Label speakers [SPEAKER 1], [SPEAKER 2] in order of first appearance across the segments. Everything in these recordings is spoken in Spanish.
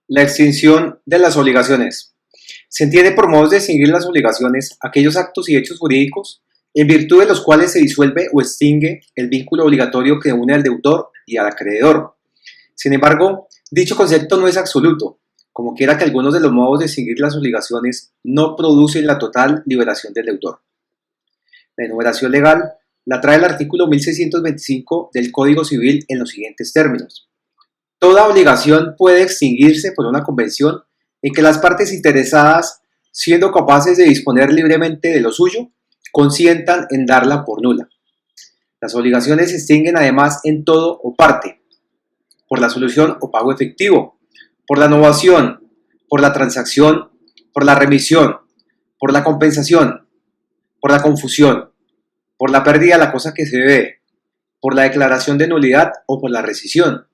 [SPEAKER 1] La extinción de las obligaciones. Se entiende por modos de extinguir las obligaciones aquellos actos y hechos jurídicos en virtud de los cuales se disuelve o extingue el vínculo obligatorio que une al deudor y al acreedor. Sin embargo, dicho concepto no es absoluto, como quiera que algunos de los modos de extinguir las obligaciones no producen la total liberación del deudor. La enumeración legal la trae el artículo 1625 del Código Civil en los siguientes términos. Toda obligación puede extinguirse por una convención en que las partes interesadas, siendo capaces de disponer libremente de lo suyo, consientan en darla por nula. Las obligaciones se extinguen además en todo o parte, por la solución o pago efectivo, por la novación, por la transacción, por la remisión, por la compensación, por la confusión, por la pérdida de la cosa que se debe, por la declaración de nulidad o por la rescisión,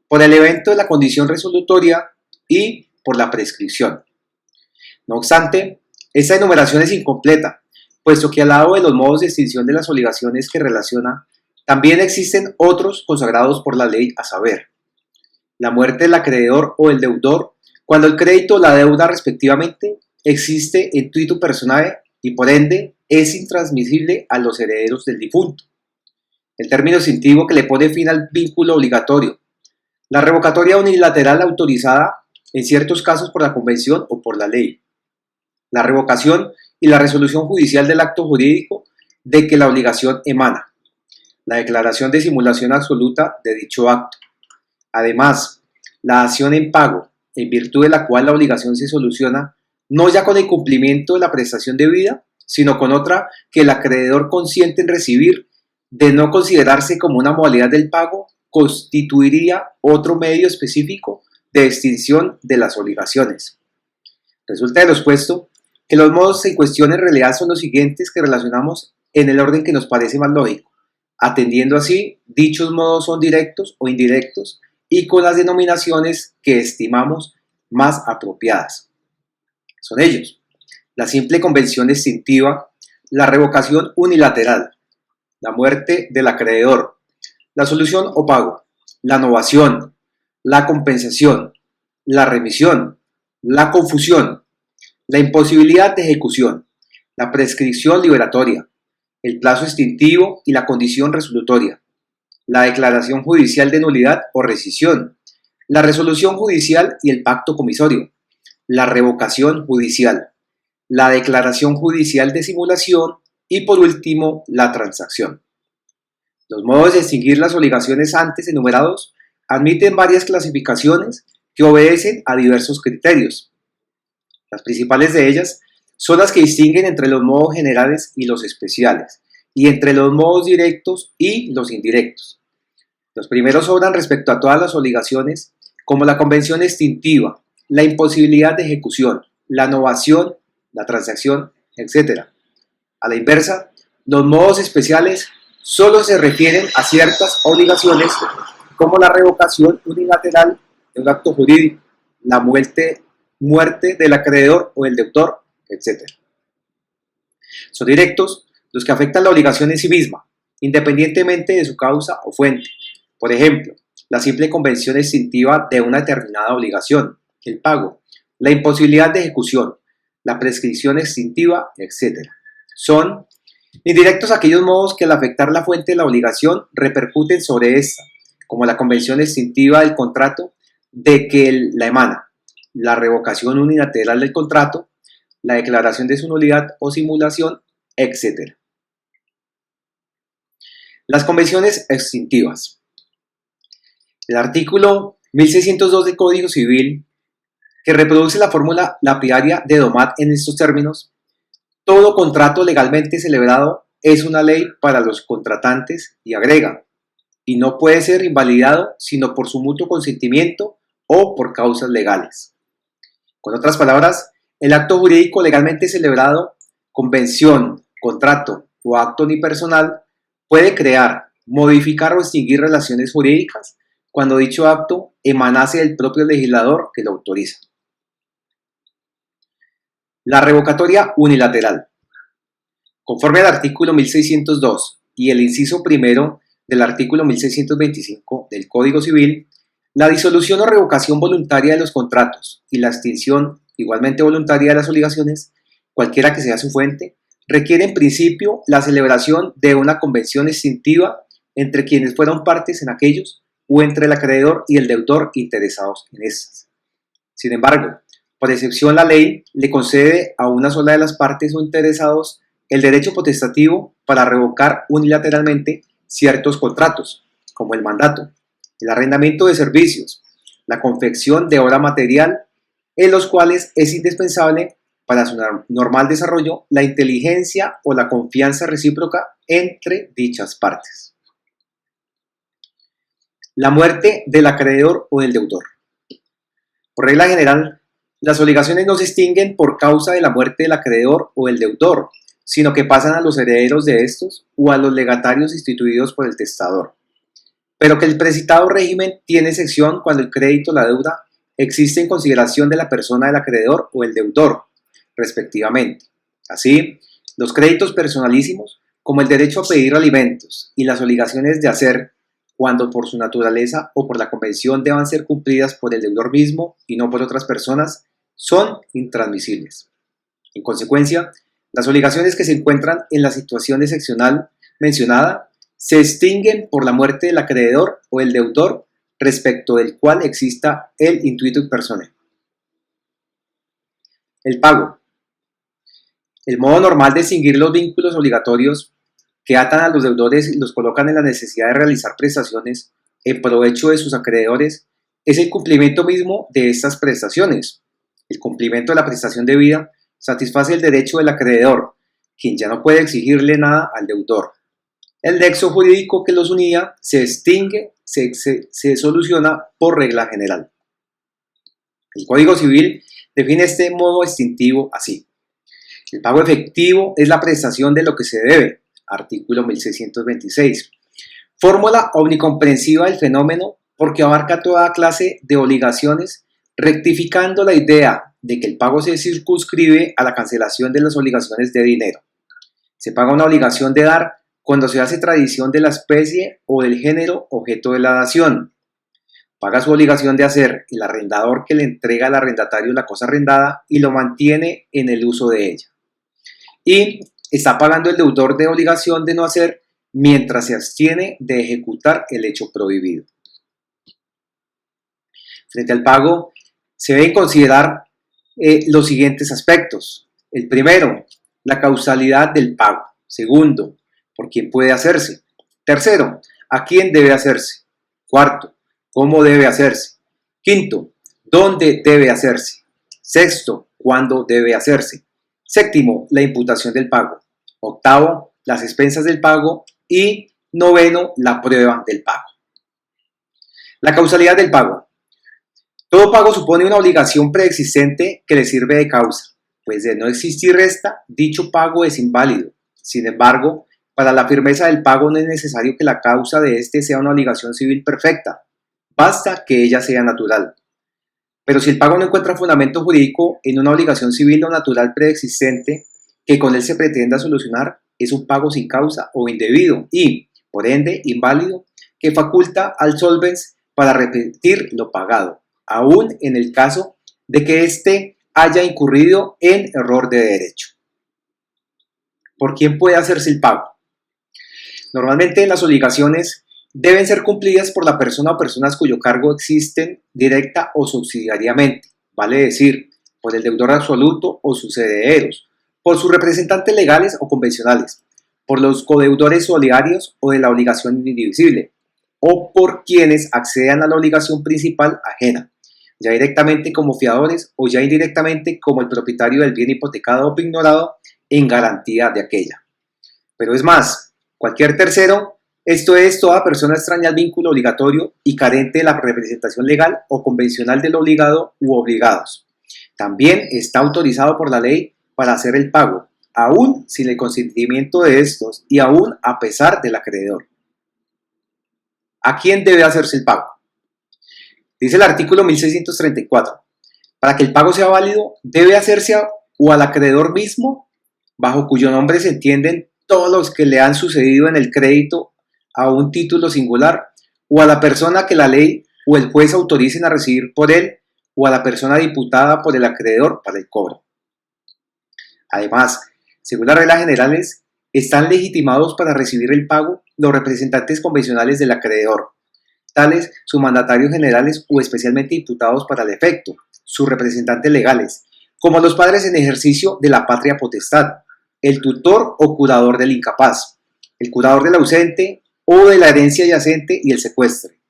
[SPEAKER 1] por el evento de la condición resolutoria y por la prescripción. No obstante, esta enumeración es incompleta, puesto que al lado de los modos de extinción de las obligaciones que relaciona, también existen otros consagrados por la ley, a saber, la muerte del acreedor o el deudor, cuando el crédito o la deuda respectivamente existe en tuitu personae y por ende es intransmisible a los herederos del difunto. El término extintivo que le pone fin al vínculo obligatorio. La revocatoria unilateral autorizada en ciertos casos por la convención o por la ley. La revocación y la resolución judicial del acto jurídico de que la obligación emana. La declaración de simulación absoluta de dicho acto. Además, la acción en pago, en virtud de la cual la obligación se soluciona, no ya con el cumplimiento de la prestación debida, sino con otra que el acreedor consiente en recibir, de no considerarse como una modalidad del pago, constituiría otro medio específico de extinción de las obligaciones. Resulta de lo expuesto que los modos en cuestión en realidad son los siguientes que relacionamos en el orden que nos parece más lógico, atendiendo así dichos modos son directos o indirectos y con las denominaciones que estimamos más apropiadas. Son ellos: la simple convención extintiva, la revocación unilateral, la muerte del acreedor, la solución o pago, la novación, la compensación, la remisión, la confusión, la imposibilidad de ejecución, la prescripción liberatoria, el plazo extintivo y la condición resolutoria, la declaración judicial de nulidad o rescisión, la resolución judicial y el pacto comisorio, la revocación judicial, la declaración judicial de simulación y por último la transacción. Los modos de extinguir las obligaciones antes enumerados admiten varias clasificaciones que obedecen a diversos criterios. Las principales de ellas son las que distinguen entre los modos generales y los especiales, y entre los modos directos y los indirectos. Los primeros obran respecto a todas las obligaciones, como la convención extintiva, la imposibilidad de ejecución, la novación, la transacción, etc. A la inversa, los modos especiales solo se refieren a ciertas obligaciones, como la revocación unilateral de un acto jurídico, la muerte del acreedor o del deudor, etc. Son directos los que afectan la obligación en sí misma, independientemente de su causa o fuente. Por ejemplo, la simple convención extintiva de una determinada obligación, el pago, la imposibilidad de ejecución, la prescripción extintiva, etc. Son indirectos aquellos modos que al afectar la fuente de la obligación repercuten sobre esta, como la convención extintiva del contrato de que la emana, la revocación unilateral del contrato, la declaración de su nulidad o simulación, etc. Las convenciones extintivas. El artículo 1602 del Código Civil, que reproduce la fórmula lapidaria de Domat en estos términos: todo contrato legalmente celebrado es una ley para los contratantes, y agrega, y no puede ser invalidado sino por su mutuo consentimiento o por causas legales. Con otras palabras, el acto jurídico legalmente celebrado, convención, contrato o acto unipersonal, puede crear, modificar o extinguir relaciones jurídicas cuando dicho acto emanase del propio legislador que lo autoriza. La revocatoria unilateral. Conforme al artículo 1602 y el inciso primero del artículo 1625 del Código Civil, La disolución o revocación voluntaria de los contratos y la extinción igualmente voluntaria de las obligaciones, cualquiera que sea su fuente, requiere en principio la celebración de una convención extintiva entre quienes fueron partes en aquellos o entre el acreedor y el deudor interesados en estas. Sin embargo, por excepción la ley le concede a una sola de las partes o interesados el derecho potestativo para revocar unilateralmente ciertos contratos, como el mandato, el arrendamiento de servicios, la confección de obra material, en los cuales es indispensable para su normal desarrollo la inteligencia o la confianza recíproca entre dichas partes. La muerte del acreedor o del deudor. Por regla general, las obligaciones no se extinguen por causa de la muerte del acreedor o del deudor, sino que pasan a los herederos de estos o a los legatarios instituidos por el testador. Pero que el precitado régimen tiene excepción cuando el crédito o la deuda existe en consideración de la persona del acreedor o el deudor, respectivamente. Así, los créditos personalísimos, como el derecho a pedir alimentos y las obligaciones de hacer, cuando por su naturaleza o por la convención deban ser cumplidas por el deudor mismo y no por otras personas, son intransmisibles. En consecuencia, las obligaciones que se encuentran en la situación excepcional mencionada se extinguen por la muerte del acreedor o el deudor respecto del cual exista el intuitu personae. El pago. El modo normal de extinguir los vínculos obligatorios que atan a los deudores y los colocan en la necesidad de realizar prestaciones en provecho de sus acreedores es el cumplimiento mismo de estas prestaciones. El cumplimiento de la prestación debida satisface el derecho del acreedor, quien ya no puede exigirle nada al deudor. El nexo jurídico que los unía se extingue, se soluciona por regla general. El Código Civil define este modo extintivo así. El pago efectivo es la prestación de lo que se debe, artículo 1626. Fórmula omnicomprensiva del fenómeno porque abarca toda clase de obligaciones, rectificando la idea de que el pago se circunscribe a la cancelación de las obligaciones de dinero. Se paga una obligación de dar cuando se hace tradición de la especie o del género objeto de la dación. Paga su obligación de hacer el arrendador que le entrega al arrendatario la cosa arrendada y lo mantiene en el uso de ella. Y está pagando el deudor de obligación de no hacer mientras se abstiene de ejecutar el hecho prohibido. Frente al pago, se deben considerar los siguientes aspectos. El primero, la causalidad del pago. Segundo, por quién puede hacerse. Tercero, a quién debe hacerse. Cuarto, cómo debe hacerse. Quinto, dónde debe hacerse. Sexto, cuándo debe hacerse. Séptimo, la imputación del pago. Octavo, las expensas del pago. Y noveno, la prueba del pago. La causalidad del pago. Todo pago supone una obligación preexistente que le sirve de causa, pues de no existir esta, dicho pago es inválido. Sin embargo, para la firmeza del pago no es necesario que la causa de éste sea una obligación civil perfecta, basta que ella sea natural. Pero si el pago no encuentra fundamento jurídico en una obligación civil o natural preexistente que con él se pretenda solucionar, es un pago sin causa o indebido y, por ende, inválido, que faculta al solvens para repetir lo pagado, aún en el caso de que éste haya incurrido en error de derecho. ¿Por quién puede hacerse el pago? Normalmente las obligaciones deben ser cumplidas por la persona o personas cuyo cargo existen directa o subsidiariamente, vale decir, por el deudor absoluto o sus herederos, por sus representantes legales o convencionales, por los codeudores solidarios o de la obligación indivisible, o por quienes accedan a la obligación principal ajena, ya directamente como fiadores o ya indirectamente como el propietario del bien hipotecado o pignorado en garantía de aquella. Pero es más, cualquier tercero, esto es, toda persona extraña al vínculo obligatorio y carente de la representación legal o convencional del obligado u obligados. También está autorizado por la ley para hacer el pago, aún sin el consentimiento de estos y aún a pesar del acreedor. ¿A quién debe hacerse el pago? Dice el artículo 1634, para que el pago sea válido, debe hacerse o al acreedor mismo, bajo cuyo nombre se entienden todos los que le han sucedido en el crédito a un título singular, o a la persona que la ley o el juez autoricen a recibir por él o a la persona diputada por el acreedor para el cobro. Además, según las reglas generales, están legitimados para recibir el pago los representantes convencionales del acreedor, tales sus mandatarios generales o especialmente diputados para el efecto, sus representantes legales, como los padres en ejercicio de la patria potestad, el tutor o curador del incapaz, el curador del ausente o de la herencia yacente y el secuestre.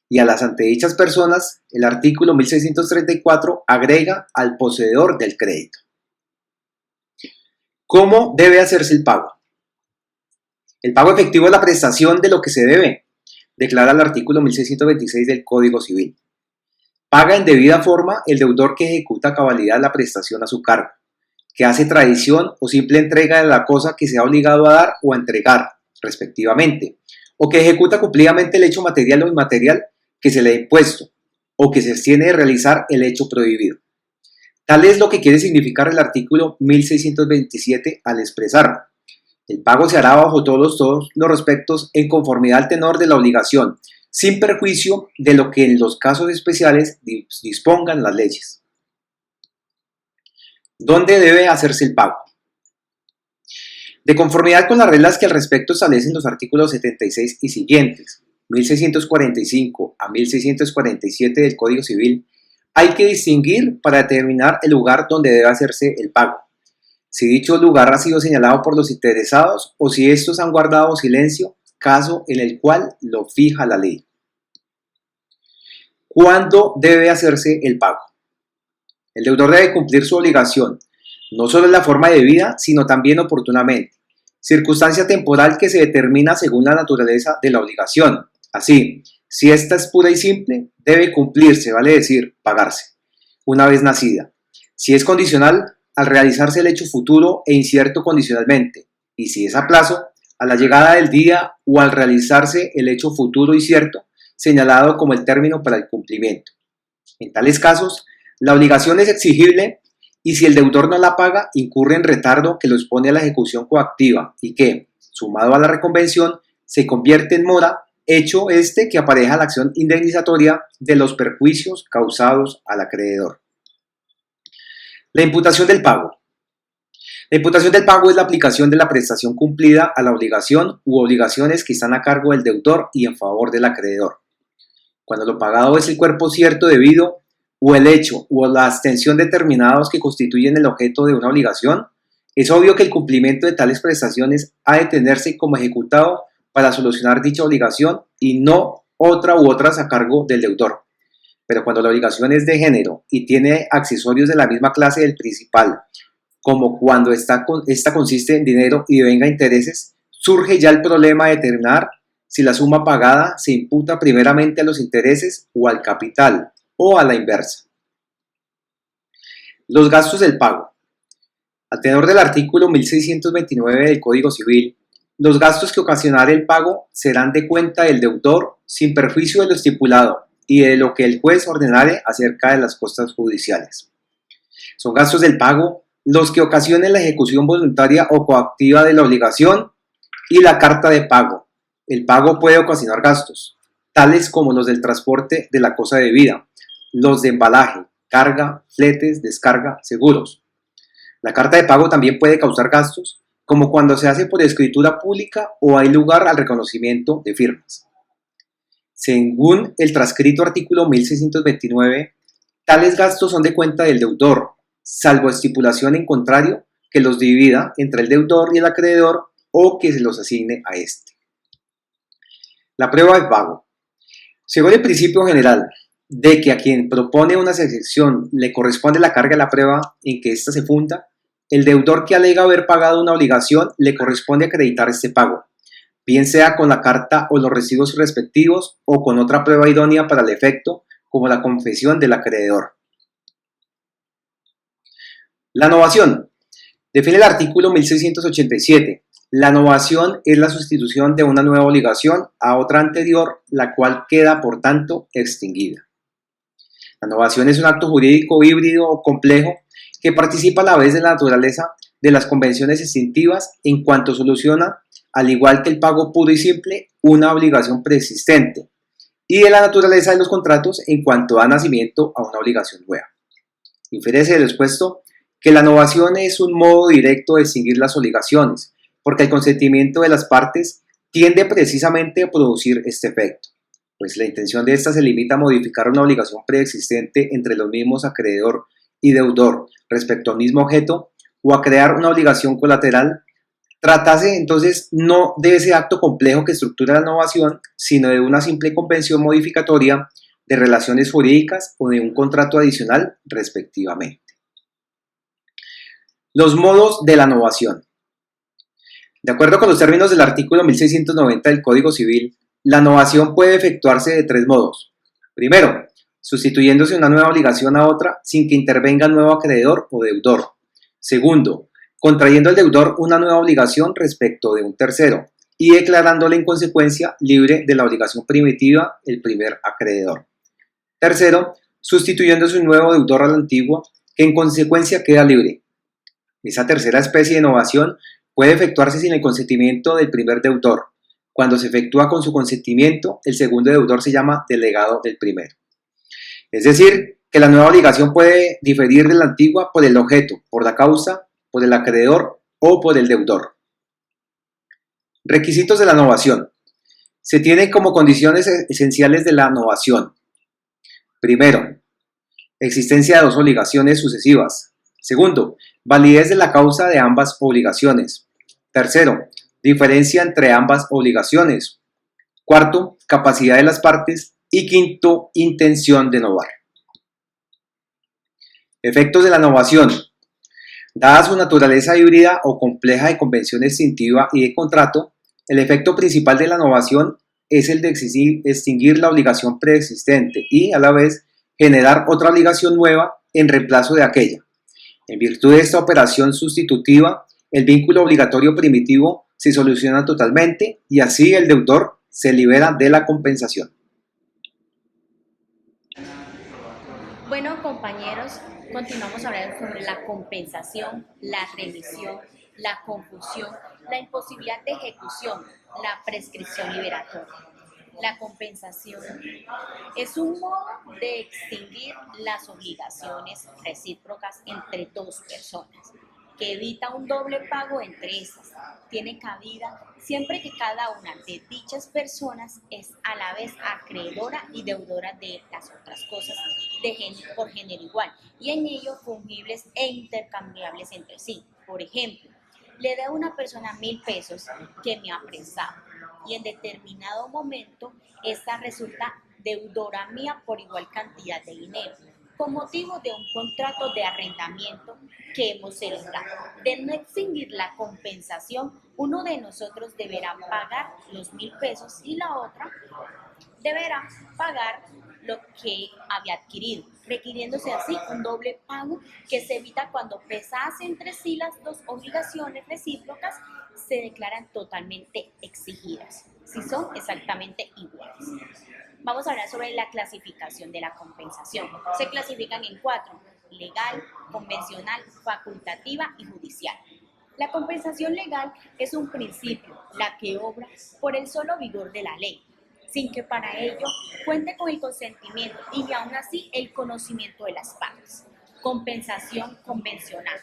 [SPEAKER 1] Y a las antedichas personas, el artículo 1634 agrega al poseedor del crédito. ¿Cómo debe hacerse el pago? El pago efectivo es la prestación de lo que se debe, declara el artículo 1626 del Código Civil. Paga en debida forma el deudor que ejecuta a cabalidad la prestación a su cargo, que hace tradición o simple entrega de la cosa que se ha obligado a dar o a entregar, respectivamente, o que ejecuta cumplidamente el hecho material o inmaterial que se le ha impuesto, o que se abstiene de realizar el hecho prohibido. Tal es lo que quiere significar el artículo 1627 al expresar: el pago se hará bajo todos los respectos en conformidad al tenor de la obligación, sin perjuicio de lo que en los casos especiales dispongan las leyes. ¿Dónde debe hacerse el pago? De conformidad con las reglas que al respecto establecen los artículos 76 y siguientes, 1645 a 1647 del Código Civil, hay que distinguir para determinar el lugar donde debe hacerse el pago, si dicho lugar ha sido señalado por los interesados o si estos han guardado silencio, caso en el cual lo fija la ley. ¿Cuándo debe hacerse el pago? El deudor debe cumplir su obligación, no solo en la forma debida, sino también oportunamente, circunstancia temporal que se determina según la naturaleza de la obligación. Así, si esta es pura y simple, debe cumplirse, vale decir, pagarse, una vez nacida. Si es condicional, al realizarse el hecho futuro e incierto condicionalmente, y si es a plazo, a la llegada del día o al realizarse el hecho futuro y cierto, señalado como el término para el cumplimiento. En tales casos, la obligación es exigible y si el deudor no la paga, incurre en retardo que lo expone a la ejecución coactiva y que, sumado a la reconvención, se convierte en mora, hecho este que apareja la acción indemnizatoria de los perjuicios causados al acreedor. La imputación del pago. La imputación del pago es la aplicación de la prestación cumplida a la obligación u obligaciones que están a cargo del deudor y en favor del acreedor. Cuando lo pagado es el cuerpo cierto debido o el hecho o la abstención determinados que constituyen el objeto de una obligación, es obvio que el cumplimiento de tales prestaciones ha de tenerse como ejecutado para solucionar dicha obligación y no otra u otras a cargo del deudor. Pero cuando la obligación es de género y tiene accesorios de la misma clase del principal, como cuando esta consiste en dinero y devenga intereses, surge ya el problema de determinar si la suma pagada se imputa primeramente a los intereses o al capital, o a la inversa. Los gastos del pago. Al tenor del artículo 1629 del Código Civil, los gastos que ocasionare el pago serán de cuenta del deudor sin perjuicio de lo estipulado y de lo que el juez ordenare acerca de las costas judiciales. Son gastos del pago los que ocasionen la ejecución voluntaria o coactiva de la obligación y la carta de pago. El pago puede ocasionar gastos, tales como los del transporte de la cosa debida, los de embalaje, carga, fletes, descarga, seguros. La carta de pago también puede causar gastos, como cuando se hace por escritura pública o hay lugar al reconocimiento de firmas. Según el transcrito artículo 1629, tales gastos son de cuenta del deudor, salvo estipulación en contrario que los divida entre el deudor y el acreedor o que se los asigne a éste. La prueba de pago. Según el principio general de que a quien propone una excepción le corresponde la carga de la prueba en que ésta se funda, el deudor que alega haber pagado una obligación le corresponde acreditar este pago, bien sea con la carta o los recibos respectivos o con otra prueba idónea para el efecto, como la confesión del acreedor. La novación. Define el artículo 1687. La novación es la sustitución de una nueva obligación a otra anterior, la cual queda, por tanto, extinguida. La novación es un acto jurídico híbrido o complejo que participa a la vez de la naturaleza de las convenciones extintivas en cuanto soluciona, al igual que el pago puro y simple, una obligación preexistente, y de la naturaleza de los contratos en cuanto da nacimiento a una obligación nueva. Infiérese de lo expuesto que la novación es un modo directo de extinguir las obligaciones, porque el consentimiento de las partes tiende precisamente a producir este efecto, pues la intención de esta se limita a modificar una obligación preexistente entre los mismos acreedor y deudor respecto al mismo objeto, o a crear una obligación colateral. Tratase entonces no de ese acto complejo que estructura la novación, sino de una simple convención modificatoria de relaciones jurídicas o de un contrato adicional respectivamente. Los modos de la novación. De acuerdo con los términos del artículo 1690 del Código Civil, la novación puede efectuarse de tres modos. Primero, sustituyéndose una nueva obligación a otra sin que intervenga nuevo acreedor o deudor. Segundo, contrayendo el deudor una nueva obligación respecto de un tercero y declarándole en consecuencia libre de la obligación primitiva el primer acreedor. Tercero, sustituyéndose un nuevo deudor al antiguo que en consecuencia queda libre. Esa tercera especie de novación puede efectuarse sin el consentimiento del primer deudor. Cuando se efectúa con su consentimiento, el segundo deudor se llama delegado del primero. Es decir, que la nueva obligación puede diferir de la antigua por el objeto, por la causa, por el acreedor o por el deudor. Requisitos de la novación. Se tienen como condiciones esenciales de la novación. Primero, existencia de dos obligaciones sucesivas. Segundo, validez de la causa de ambas obligaciones. Tercero, diferencia entre ambas obligaciones. Cuarto, capacidad de las partes. Y quinto, intención de novar. Efectos de la novación. Dada su naturaleza híbrida o compleja de convención extintiva y de contrato, el efecto principal de la novación es el de extinguir la obligación preexistente y, a la vez, generar otra obligación nueva en reemplazo de aquella. En virtud de esta operación sustitutiva, el vínculo obligatorio primitivo se soluciona totalmente y así el deudor se libera de la compensación.
[SPEAKER 2] Bueno, compañeros, continuamos hablando sobre la compensación, la remisión, la confusión, la imposibilidad de ejecución, la prescripción liberatoria. La compensación es un modo de extinguir las obligaciones recíprocas entre dos personas, que evita un doble pago entre estas. Tiene cabida siempre que cada una de dichas personas es a la vez acreedora y deudora de las otras cosas por género igual y en ello fungibles e intercambiables entre sí. Por ejemplo, le debo a una persona 1.000 pesos que me ha prestado y en determinado momento esta resulta deudora mía por igual cantidad de dinero, con motivo de un contrato de arrendamiento que hemos celebrado. De no extinguir la compensación, uno de nosotros deberá pagar los 1.000 pesos y la otra deberá pagar lo que había adquirido, requiriéndose así un doble pago que se evita cuando pesadas entre sí las dos obligaciones recíprocas se declaran totalmente exigidas, si son exactamente iguales. Vamos a hablar sobre la clasificación de la compensación. Se clasifican en 4: legal, convencional, facultativa y judicial. La compensación legal es un principio, la que obra por el solo vigor de la ley, sin que para ello cuente con el consentimiento y aún así el conocimiento de las partes. Compensación convencional.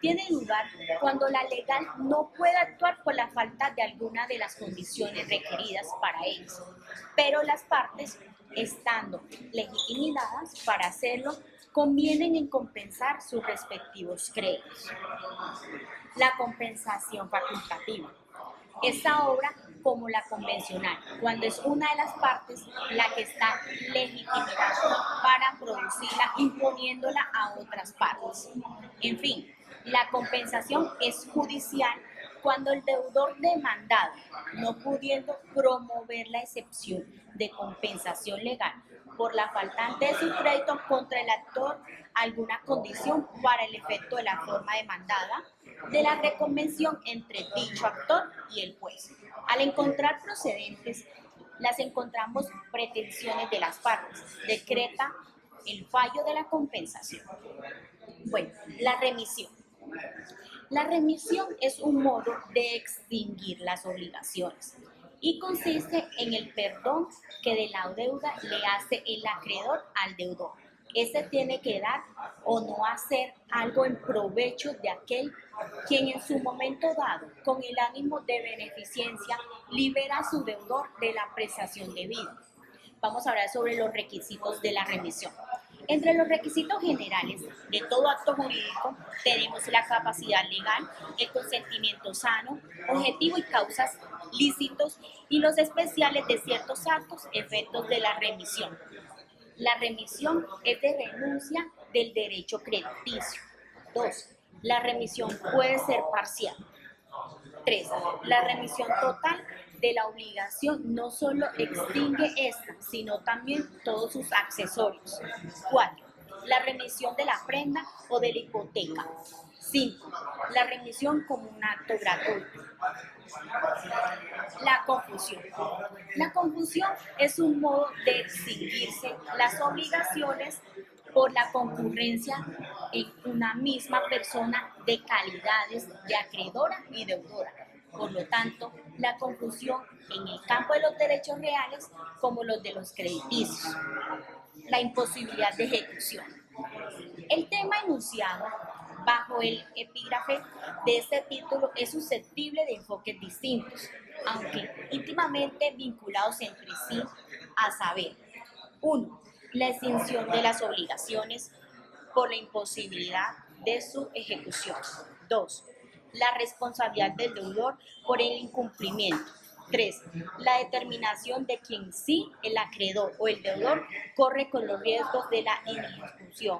[SPEAKER 2] Tiene lugar cuando la legal no puede actuar por la falta de alguna de las condiciones requeridas para ello, pero las partes, estando legitimadas para hacerlo, convienen en compensar sus respectivos créditos. La compensación facultativa. Esta obra como la convencional, cuando es una de las partes la que está legitimada para producirla, imponiéndola a otras partes. En fin, la compensación es judicial cuando el deudor demandado, no pudiendo promover la excepción de compensación legal por la faltante de su crédito contra el actor alguna condición para el efecto de la forma demandada, de la reconvención entre dicho actor y el juez. Al encontrar procedentes, las encontramos pretensiones de las partes, decreta el fallo de la compensación. Bueno, la remisión. La remisión es un modo de extinguir las obligaciones. y consiste en el perdón que de la deuda le hace el acreedor al deudor. Este tiene que dar o no hacer algo en provecho de aquel quien en su momento dado, con el ánimo de beneficencia, libera a su deudor de la prestación debida. Vamos a hablar sobre los requisitos de la remisión. Entre los requisitos generales de todo acto jurídico tenemos la capacidad legal, el consentimiento sano, objetivo y causas lícitos y los especiales de ciertos actos, efectos de la remisión. La remisión es de renuncia del derecho crediticio. 2. La remisión puede ser parcial. 3. La remisión total de la obligación no solo extingue esta, sino también todos sus accesorios. 4. La remisión de la prenda o de la hipoteca. 5. La remisión como un acto gratuito. La confusión. La confusión es un modo de extinguirse las obligaciones por la concurrencia en una misma persona de calidades de acreedora y deudora. Por lo tanto, la confusión en el campo de los derechos reales como los de los crediticios. La imposibilidad de ejecución. El tema enunciado bajo el epígrafe de este título es susceptible de enfoques distintos, aunque íntimamente vinculados entre sí, a saber: 1. La extinción de las obligaciones por la imposibilidad de su ejecución. 2. La responsabilidad del deudor por el incumplimiento. 3. La determinación de quien sí, el acreedor o el deudor, corre con los riesgos de la inejecución.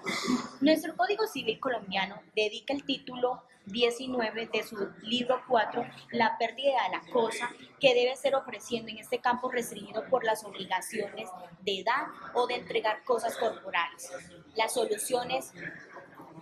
[SPEAKER 2] Nuestro Código Civil colombiano dedica el título 19 de su libro 4, la pérdida de la cosa, que debe ser ofreciendo en este campo restringido por las obligaciones de dar o de entregar cosas corporales. Las soluciones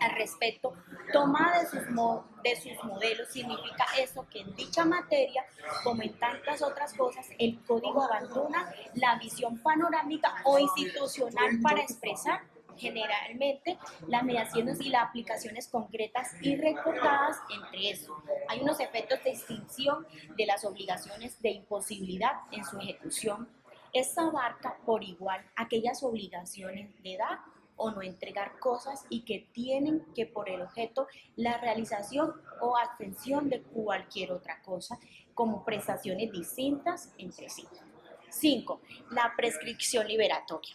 [SPEAKER 2] al respecto, tomada de sus modelos, significa eso, que en dicha materia, como en tantas otras cosas, el código abandona la visión panorámica o institucional para expresar generalmente las mediaciones y las aplicaciones concretas y recortadas entre eso. Hay unos efectos de extinción de las obligaciones de imposibilidad en su ejecución. Esta abarca por igual aquellas obligaciones de dar o no entregar cosas y que tienen que por el objeto la realización o abstención de cualquier otra cosa, como prestaciones distintas entre sí. 5. La prescripción liberatoria.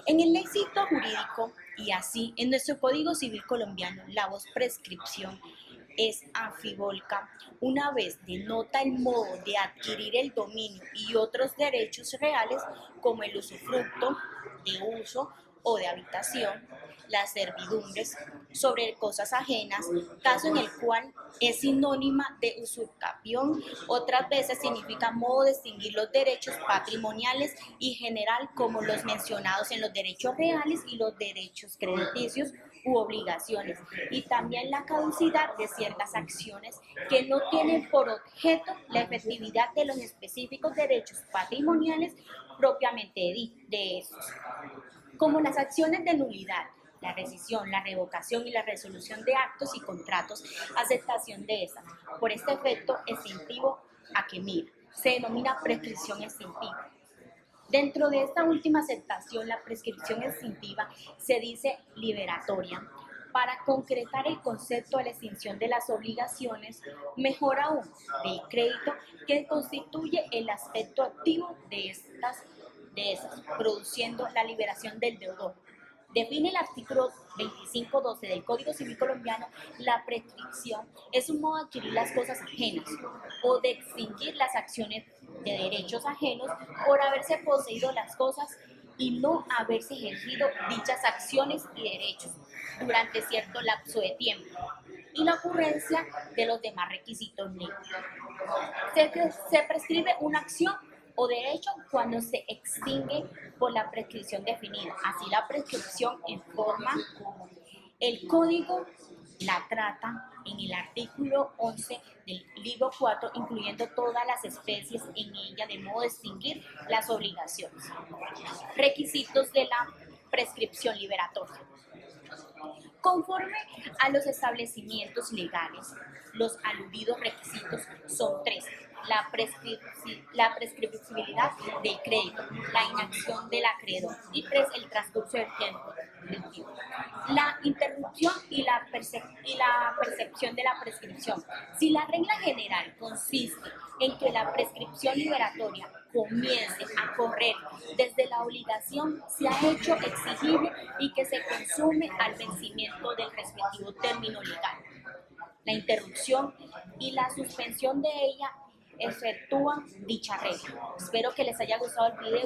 [SPEAKER 2] En el léxico jurídico y así en nuestro Código Civil colombiano, la voz prescripción es anfibolca, una vez denota el modo de adquirir el dominio y otros derechos reales como el usufructo de uso o de habitación, las servidumbres sobre cosas ajenas, caso en el cual es sinónima de usurpación, otras veces significa modo de extinguir los derechos patrimoniales y general como los mencionados en los derechos reales y los derechos crediticios u obligaciones, y también la caducidad de ciertas acciones que no tienen por objeto la efectividad de los específicos derechos patrimoniales propiamente de estos, como las acciones de nulidad, la rescisión, la revocación y la resolución de actos y contratos, aceptación de estas, por este efecto extintivo a que mira, se denomina prescripción extintiva. Dentro de esta última aceptación, la prescripción extintiva se dice liberatoria. Para concretar el concepto de la extinción de las obligaciones, mejor aún, del crédito, que constituye el aspecto activo de esas, produciendo la liberación del deudor. Define el artículo 25.12 del Código Civil colombiano: la prescripción es un modo de adquirir las cosas ajenas o de extinguir las acciones de derechos ajenos por haberse poseído las cosas y no haberse ejercido dichas acciones y derechos durante cierto lapso de tiempo, y la ocurrencia de los demás requisitos legales. Se prescribe una acción o derecho cuando se extingue por la prescripción definida. Así, la prescripción en forma como el código la trata en el artículo 11 del libro 4, incluyendo todas las especies en ella, de modo de extinguir las obligaciones. Requisitos de la prescripción liberatoria. Conforme a los establecimientos legales, los aludidos requisitos son tres. la prescriptibilidad del crédito, la inacción del acreedor y 3, el transcurso del tiempo. La interrupción y la percepción de la prescripción. Si la regla general consiste en que la prescripción liberatoria comience a correr desde la obligación, se ha hecho exigible y que se consume al vencimiento del respectivo término legal. La interrupción y la suspensión de ella efectúan dicha regla. Espero que les haya gustado el video